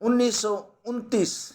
1929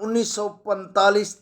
1945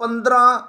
15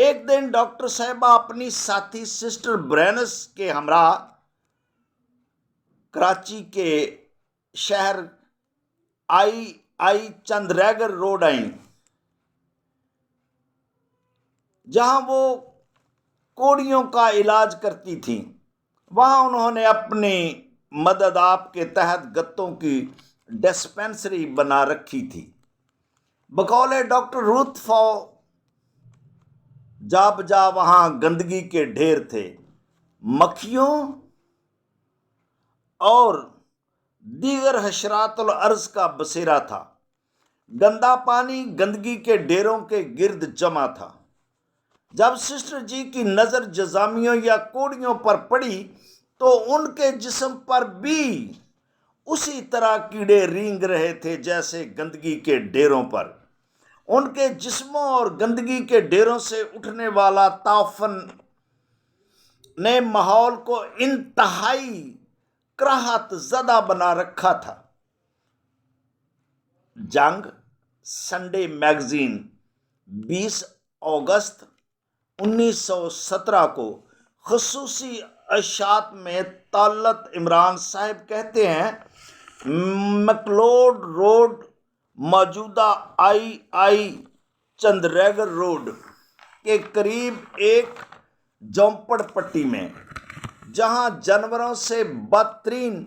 ایک دن ڈاکٹر صاحبہ اپنی ساتھی سسٹر برینس کے ہمراہ کراچی کے شہر آئی چندریگر روڈ آئیں، جہاں وہ کوڑیوں کا علاج کرتی تھیں۔ وہاں انہوں نے اپنی مدد آپ کے تحت گتوں کی ڈسپنسری بنا رکھی تھی۔ بقول ڈاکٹر روت فو جا بجا وہاں گندگی کے ڈھیر تھے، مکھیوں اور دیگر حشرات الارض کا بسیرا تھا۔ گندا پانی گندگی کے ڈھیروں کے گرد جمع تھا۔ جب سسٹر جی کی نظر جزامیوں یا کوڑیوں پر پڑی تو ان کے جسم پر بھی اسی طرح کیڑے رینگ رہے تھے جیسے گندگی کے ڈھیروں پر۔ ان کے جسموں اور گندگی کے ڈھیروں سے اٹھنے والا تعفن نے ماحول کو انتہائی کراہت زدہ بنا رکھا تھا۔ جنگ سنڈے میگزین 20 اگست 1917 کو خصوصی اشاعت میں طلعت عمران صاحب کہتے ہیں، مکلوڈ روڈ موجودہ آئی چندریگر روڈ کے قریب ایک جھونپڑ پٹی میں، جہاں جانوروں سے بدترین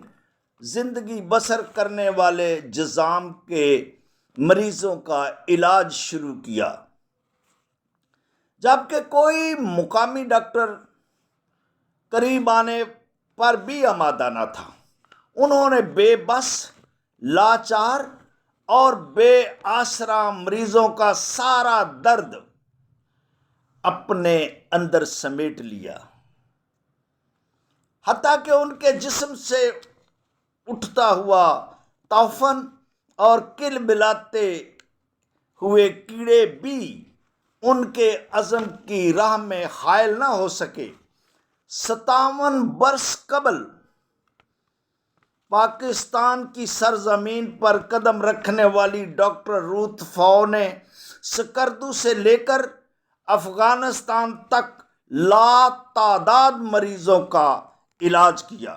زندگی بسر کرنے والے جذام کے مریضوں کا علاج شروع کیا، جبکہ کوئی مقامی ڈاکٹر قریب آنے پر بھی آمادہ نہ تھا۔ انہوں نے بے بس، لاچار اور بے آسرا مریضوں کا سارا درد اپنے اندر سمیٹ لیا، حتیٰ کہ ان کے جسم سے اٹھتا ہوا تعفن اور کل بلاتے ہوئے کیڑے بھی ان کے عزم کی راہ میں حائل نہ ہو سکے۔ 57 برس قبل پاکستان کی سرزمین پر قدم رکھنے والی ڈاکٹر روت فو نے سکردو سے لے کر افغانستان تک لاتعداد مریضوں کا علاج کیا۔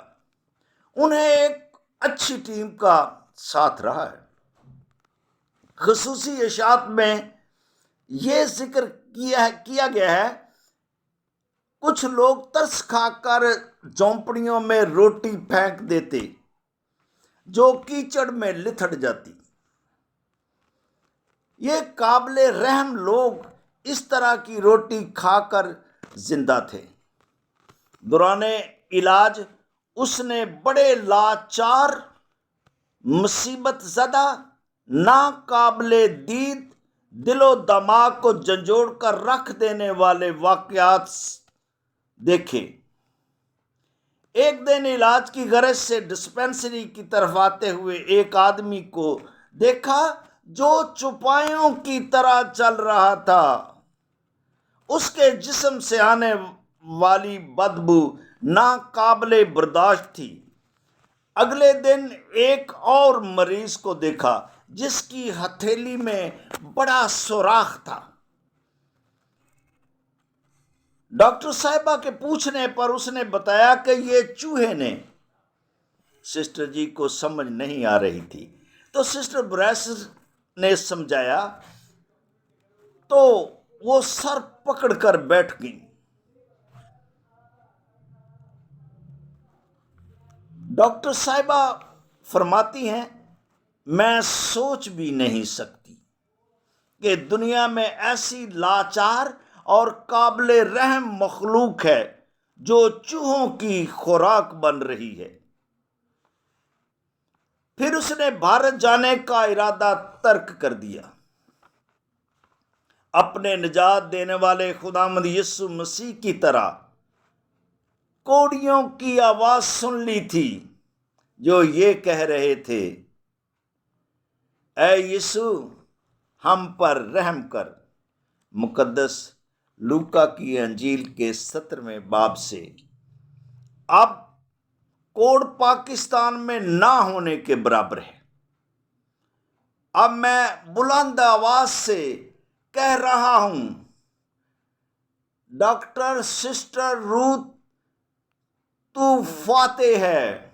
انہیں ایک اچھی ٹیم کا ساتھ رہا ہے۔ خصوصی اشاعت میں یہ ذکر کیا گیا ہے، کچھ لوگ ترس کھا کر جھونپڑیوں میں روٹی پھینک دیتے جو کیچڑ میں لتھڑ جاتی۔ یہ قابل رحم لوگ اس طرح کی روٹی کھا کر زندہ تھے۔ دوران علاج اس نے بڑے لاچار، مصیبت زدہ، ناقابل دید، دل و دماغ کو جھنجھوڑ کر رکھ دینے والے واقعات دیکھے۔ ایک دن علاج کی غرض سے ڈسپنسری کی طرف آتے ہوئے ایک آدمی کو دیکھا جو چوپایوں کی طرح چل رہا تھا۔ اس کے جسم سے آنے والی بدبو ناقابل برداشت تھی۔ اگلے دن ایک اور مریض کو دیکھا جس کی ہتھیلی میں بڑا سوراخ تھا۔ ڈاکٹر صاحبہ کے پوچھنے پر اس نے بتایا کہ یہ چوہے نے۔ سسٹر جی کو سمجھ نہیں آ رہی تھی تو سسٹر بریس نے سمجھایا تو وہ سر پکڑ کر بیٹھ گئی۔ ڈاکٹر صاحبہ فرماتی ہیں، میں سوچ بھی نہیں سکتی کہ دنیا میں ایسی لاچار اور قابل رحم مخلوق ہے جو چوہوں کی خوراک بن رہی ہے۔ پھر اس نے بھارت جانے کا ارادہ ترک کر دیا۔ اپنے نجات دینے والے خداوند یسوع مسیح کی طرح کوڑیوں کی آواز سن لی تھی جو یہ کہہ رہے تھے، اے یسوع ہم پر رحم کر۔ مقدس لوکا کی انجیل کے 17ویں باب سے۔ اب کوڑ پاکستان میں نہ ہونے کے برابر ہے۔ اب میں بلند آواز سے کہہ رہا ہوں، ڈاکٹر سسٹر روت تو فاتح ہے،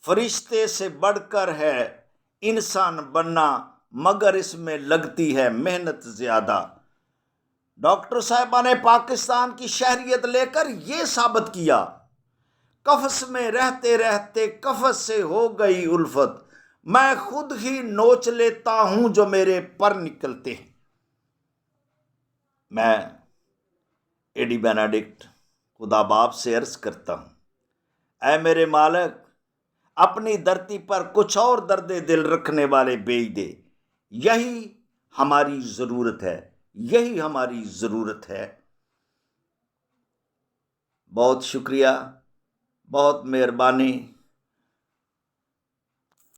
فرشتے سے بڑھ کر ہے انسان بننا، مگر اس میں لگتی ہے محنت زیادہ۔ ڈاکٹر صاحبہ نے پاکستان کی شہریت لے کر یہ ثابت کیا، قفس میں رہتے رہتے قفس سے ہو گئی الفت، میں خود ہی نوچ لیتا ہوں جو میرے پر نکلتے ہیں۔ میں ایڈی بینیڈکٹ خدا باپ سے عرض کرتا ہوں، اے میرے مالک، اپنی دھرتی پر کچھ اور درد دل رکھنے والے بھیج دے، یہی ہماری ضرورت ہے، یہی ہماری ضرورت ہے۔ بہت شکریہ، بہت مہربانی۔